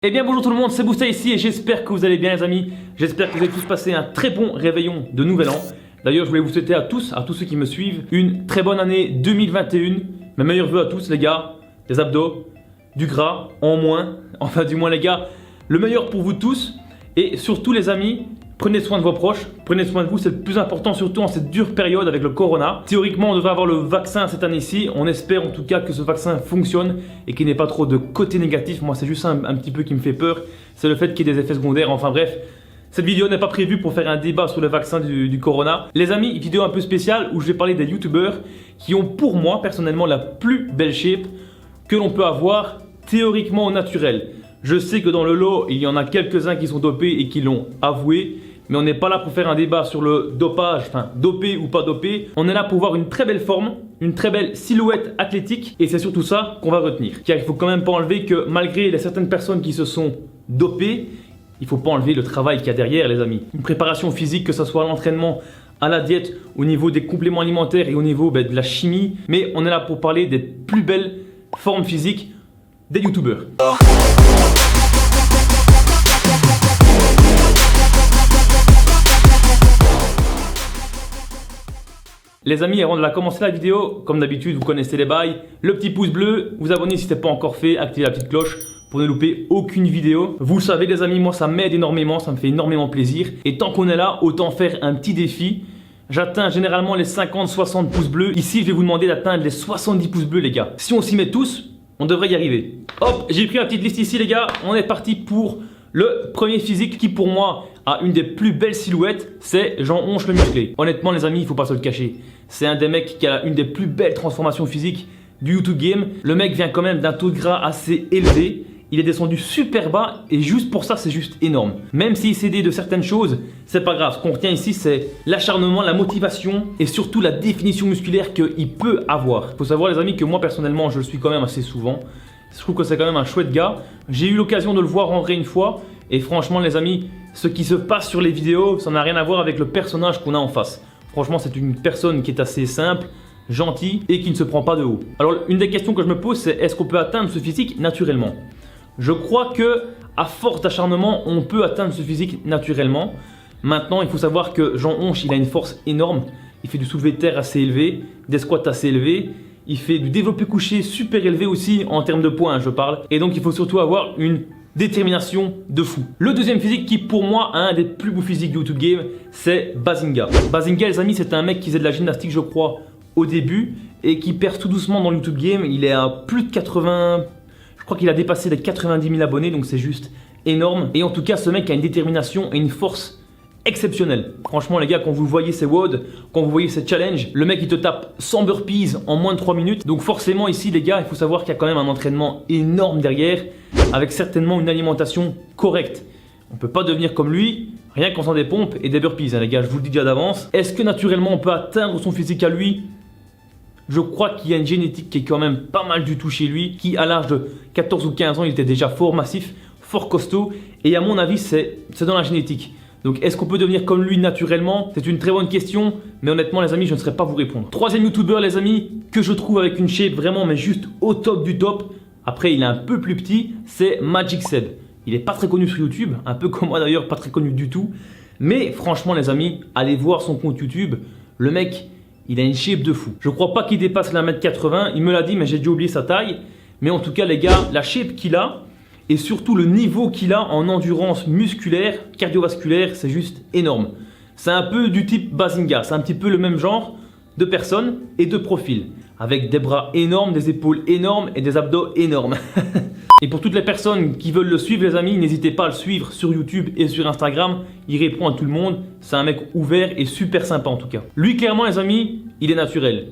Eh bien bonjour tout le monde, c'est Bousta ici et j'espère que vous allez bien les amis. J'espère que vous avez tous passé un très bon réveillon de nouvel an. D'ailleurs je voulais vous souhaiter à tous ceux qui me suivent, une très bonne année 2021. Mes meilleurs vœux à tous les gars, des abdos, du gras en moins, enfin du moins les gars, le meilleur pour vous tous. Et surtout les amis, prenez soin de vos proches, prenez soin de vous, c'est le plus important surtout en cette dure période avec le corona. Théoriquement on devrait avoir le vaccin cette année-ci, on espère en tout cas que ce vaccin fonctionne et qu'il n'y ait pas trop de côté négatif. Moi c'est juste un petit peu qui me fait peur, c'est le fait qu'il y ait des effets secondaires, enfin bref. Cette vidéo n'est pas prévue pour faire un débat sur le vaccin du corona. Les amis, vidéo un peu spéciale où je vais parler des youtubeurs qui ont pour moi personnellement la plus belle shape que l'on peut avoir théoriquement au naturel. Je sais que dans le lot, il y en a quelques-uns qui sont dopés et qui l'ont avoué. Mais on n'est pas là pour faire un débat sur le dopage, enfin dopé ou pas dopé. On est là pour voir une très belle forme, une très belle silhouette athlétique. Et c'est surtout ça qu'on va retenir. Car il ne faut quand même pas enlever que malgré les certaines personnes qui se sont dopées, il ne faut pas enlever le travail qu'il y a derrière les amis. Une préparation physique, que ce soit à l'entraînement, à la diète, au niveau des compléments alimentaires et au niveau de la chimie. Mais on est là pour parler des plus belles formes physiques des youtubeurs. Les amis, avant de commencer la vidéo, comme d'habitude, vous connaissez les bails. Le petit pouce bleu, vous abonnez si ce n'est pas encore fait, activez la petite cloche pour ne louper aucune vidéo. Vous le savez les amis, moi ça m'aide énormément, ça me fait énormément plaisir. Et tant qu'on est là, autant faire un petit défi. J'atteins généralement les 50-60 pouces bleus. Ici, je vais vous demander d'atteindre les 70 pouces bleus les gars. Si on s'y met tous, on devrait y arriver. Hop, j'ai pris la petite liste ici les gars. On est parti pour le premier physique qui pour moi a une des plus belles silhouettes, c'est Jean Honche le musclé. Honnêtement les amis, il ne faut pas se le cacher. C'est un des mecs qui a une des plus belles transformations physiques du YouTube game. Le mec vient quand même d'un taux de gras assez élevé. Il est descendu super bas et juste pour ça c'est juste énorme. Même s'il cédait de certaines choses, c'est pas grave. Ce qu'on retient ici c'est l'acharnement, la motivation et surtout la définition musculaire qu'il peut avoir. Il faut savoir les amis que moi personnellement je le suis quand même assez souvent. Je trouve que c'est quand même un chouette gars. J'ai eu l'occasion de le voir en vrai une fois. Et franchement les amis, ce qui se passe sur les vidéos, ça n'a rien à voir avec le personnage qu'on a en face. Franchement c'est une personne qui est assez simple, gentille et qui ne se prend pas de haut. Alors une des questions que je me pose c'est est-ce qu'on peut atteindre ce physique naturellement? Je crois que à force d'acharnement, on peut atteindre ce physique naturellement. Maintenant il faut savoir que Jean Honche il a une force énorme. Il fait du soulevé de terre assez élevé, des squats assez élevés. Il fait du développé couché super élevé aussi en termes de poids, je parle. Et donc il faut surtout avoir une détermination de fou. Le deuxième physique qui pour moi a un des plus beaux physiques du YouTube game, c'est Bazinga. Bazinga les amis, c'est un mec qui faisait de la gymnastique je crois au début et qui perce tout doucement dans le YouTube game. Il est à plus de 80, je crois qu'il a dépassé les 90 000 abonnés, donc c'est juste énorme. Et en tout cas ce mec a une détermination et une force exceptionnel. Franchement les gars, quand vous voyez ces WOD, quand vous voyez ces challenges, le mec il te tape 100 burpees en moins de 3 minutes. Donc forcément ici les gars, il faut savoir qu'il y a quand même un entraînement énorme derrière, avec certainement une alimentation correcte. On peut pas devenir comme lui, rien qu'en faisant des pompes et des burpees les gars, je vous le dis déjà d'avance. Est-ce que naturellement on peut atteindre son physique à lui? Je crois qu'il y a une génétique qui est quand même pas mal du tout chez lui, qui à l'âge de 14 ou 15 ans il était déjà fort massif, fort costaud. Et à mon avis c'est dans la génétique. Donc est-ce qu'on peut devenir comme lui naturellement? C'est une très bonne question, mais honnêtement les amis, je ne saurais pas vous répondre. Troisième youtubeur les amis, que je trouve avec une shape vraiment mais juste au top du top. Après il est un peu plus petit, c'est Magic Seb. Il n'est pas très connu sur YouTube, un peu comme moi d'ailleurs, pas très connu du tout. Mais franchement les amis, allez voir son compte YouTube. Le mec, il a une shape de fou. Je crois pas qu'il dépasse la 1m80, il me l'a dit mais j'ai déjà oublié sa taille. Mais en tout cas les gars, la shape qu'il a, et surtout le niveau qu'il a en endurance musculaire, cardiovasculaire, c'est juste énorme. C'est un peu du type Bazinga, c'est un petit peu le même genre de personne et de profil. Avec des bras énormes, des épaules énormes et des abdos énormes. Et pour toutes les personnes qui veulent le suivre les amis, n'hésitez pas à le suivre sur YouTube et sur Instagram. Il répond à tout le monde, c'est un mec ouvert et super sympa en tout cas. Lui clairement les amis, il est naturel.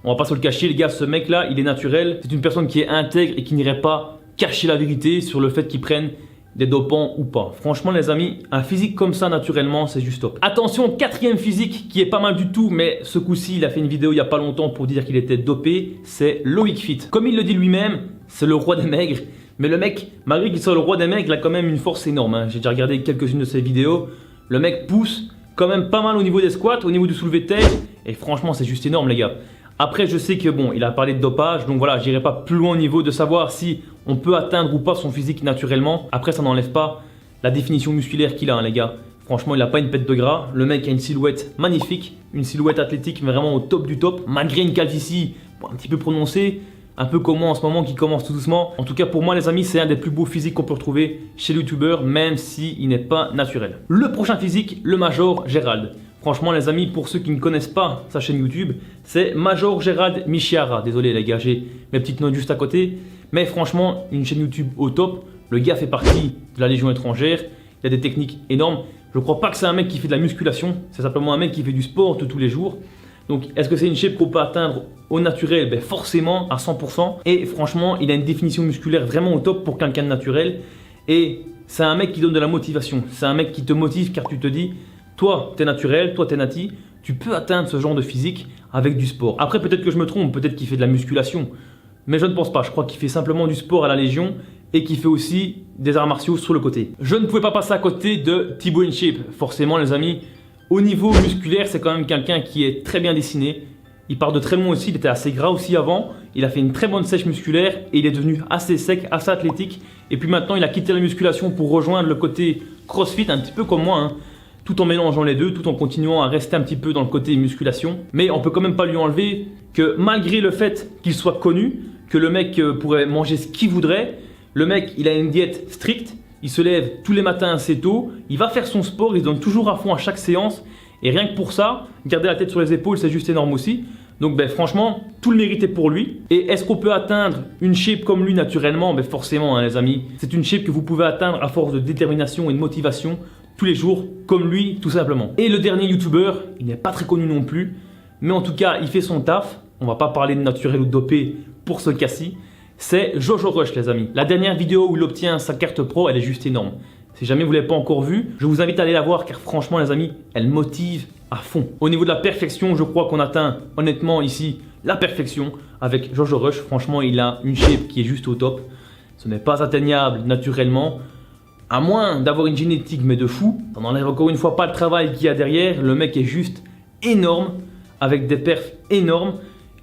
On va pas se le cacher les gars, ce mec là, il est naturel. C'est une personne qui est intègre et qui n'irait pas cacher la vérité sur le fait qu'ils prennent des dopants ou pas. Franchement les amis, un physique comme ça naturellement c'est juste top. Attention, quatrième physique qui est pas mal du tout, mais ce coup-ci il a fait une vidéo il n'y a pas longtemps pour dire qu'il était dopé, c'est Loïc Fit. Comme il le dit lui-même, c'est le roi des maigres. Mais le mec, malgré qu'il soit le roi des maigres, il a quand même une force énorme. J'ai déjà regardé quelques-unes de ses vidéos. Le mec pousse quand même pas mal au niveau des squats, au niveau du soulevé de terre. Et franchement c'est juste énorme les gars. Après, je sais que bon, il a parlé de dopage, donc voilà, j'irai pas plus loin au niveau de savoir si on peut atteindre ou pas son physique naturellement. Après, ça n'enlève pas la définition musculaire qu'il a, hein, les gars. Franchement, il n'a pas une pète de gras. Le mec a une silhouette magnifique, une silhouette athlétique, mais vraiment au top du top, malgré une calvitie un petit peu prononcée. Un peu comme moi en ce moment qui commence tout doucement. En tout cas pour moi les amis, c'est un des plus beaux physiques qu'on peut retrouver chez le youtubeur, même s'il n'est pas naturel. Le prochain physique, le Major Gérald. Franchement les amis, pour ceux qui ne connaissent pas sa chaîne YouTube, c'est Major Gérald Michiara. Désolé les gars, j'ai mes petites notes juste à côté. Mais franchement, une chaîne YouTube au top. Le gars fait partie de la Légion étrangère. Il a des techniques énormes. Je ne crois pas que c'est un mec qui fait de la musculation. C'est simplement un mec qui fait du sport tous les jours. Donc, est-ce que c'est une shape qu'on peut atteindre au naturel? Ben forcément, à 100%. Et franchement, il a une définition musculaire vraiment au top pour quelqu'un de naturel. Et c'est un mec qui donne de la motivation. C'est un mec qui te motive car tu te dis, toi, t'es naturel, toi, t'es nati. Tu peux atteindre ce genre de physique avec du sport. Après, peut-être que je me trompe, peut-être qu'il fait de la musculation. Mais je ne pense pas. Je crois qu'il fait simplement du sport à la Légion et qu'il fait aussi des arts martiaux sur le côté. Je ne pouvais pas passer à côté de Thibaut InShape. Forcément, les amis. Au niveau musculaire, c'est quand même quelqu'un qui est très bien dessiné. Il part de très loin aussi, il était assez gras aussi avant. Il a fait une très bonne sèche musculaire et il est devenu assez sec, assez athlétique. Et puis maintenant, il a quitté la musculation pour rejoindre le côté crossfit, un petit peu comme moi, hein, tout en mélangeant les deux, tout en continuant à rester un petit peu dans le côté musculation. Mais on peut quand même pas lui enlever que malgré le fait qu'il soit connu, que le mec pourrait manger ce qu'il voudrait, le mec, il a une diète stricte. Il se lève tous les matins assez tôt, il va faire son sport, il se donne toujours à fond à chaque séance. Et rien que pour ça, garder la tête sur les épaules, c'est juste énorme aussi. Donc ben, franchement, tout le mérite est pour lui. Et est-ce qu'on peut atteindre une shape comme lui naturellement? Ben, forcément hein, les amis, c'est une shape que vous pouvez atteindre à force de détermination et de motivation tous les jours, comme lui tout simplement. Et le dernier youtubeur, il n'est pas très connu non plus, mais en tout cas il fait son taf. On va pas parler de naturel ou de dopé pour ce cas-ci. C'est Jojo Rush les amis. La dernière vidéo où il obtient sa carte pro, elle est juste énorme. Si jamais vous ne l'avez pas encore vue, je vous invite à aller la voir car franchement les amis, elle motive à fond. Au niveau de la perfection, je crois qu'on atteint honnêtement ici la perfection avec Jojo Rush. Franchement, il a une shape qui est juste au top. Ce n'est pas atteignable naturellement, à moins d'avoir une génétique mais de fou. Ça n'enlève encore une fois pas le travail qu'il y a derrière. Le mec est juste énorme, avec des perfs énormes.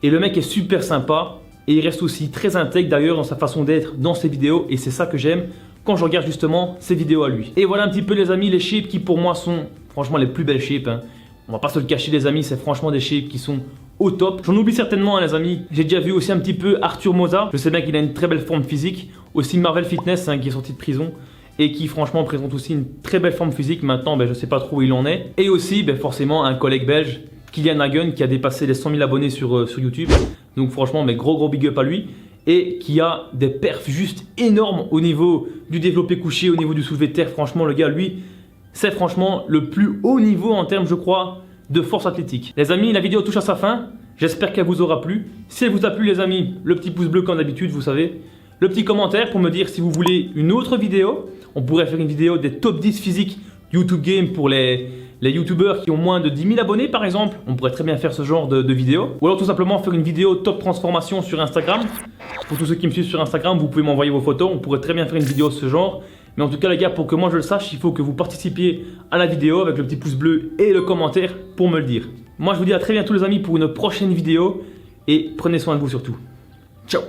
Et le mec est super sympa. Et il reste aussi très intègre d'ailleurs dans sa façon d'être dans ses vidéos. Et c'est ça que j'aime quand je regarde justement ses vidéos à lui. Et voilà un petit peu les amis les shapes qui pour moi sont franchement les plus belles shapes. Hein. On va pas se le cacher les amis, c'est franchement des shapes qui sont au top. J'en oublie certainement hein, les amis. J'ai déjà vu aussi un petit peu Arthur Moza. Je sais bien qu'il a une très belle forme physique. Aussi Marvel Fitness hein, qui est sorti de prison. Et qui franchement présente aussi une très belle forme physique. Maintenant ben, je sais pas trop où il en est. Et aussi ben, forcément un collègue belge, Kylian Hagen, qui a dépassé les 100 000 abonnés sur YouTube. Donc franchement, mais gros big up à lui. Et qui a des perfs juste énormes au niveau du développé couché, au niveau du soulevé de terre. Franchement, le gars, lui, c'est franchement le plus haut niveau en termes, je crois, de force athlétique. Les amis, la vidéo touche à sa fin. J'espère qu'elle vous aura plu. Si elle vous a plu, les amis, le petit pouce bleu comme d'habitude, vous savez. Le petit commentaire pour me dire si vous voulez une autre vidéo. On pourrait faire une vidéo des top 10 physiques YouTube Game pour les youtubeurs qui ont moins de 10 000 abonnés par exemple. On pourrait très bien faire ce genre de vidéo. Ou alors tout simplement faire une vidéo top transformation sur Instagram. Pour tous ceux qui me suivent sur Instagram, vous pouvez m'envoyer vos photos. On pourrait très bien faire une vidéo de ce genre. Mais en tout cas les gars, pour que moi je le sache, il faut que vous participiez à la vidéo avec le petit pouce bleu et le commentaire pour me le dire. Moi je vous dis à très bientôt les amis pour une prochaine vidéo. Et prenez soin de vous surtout. Ciao.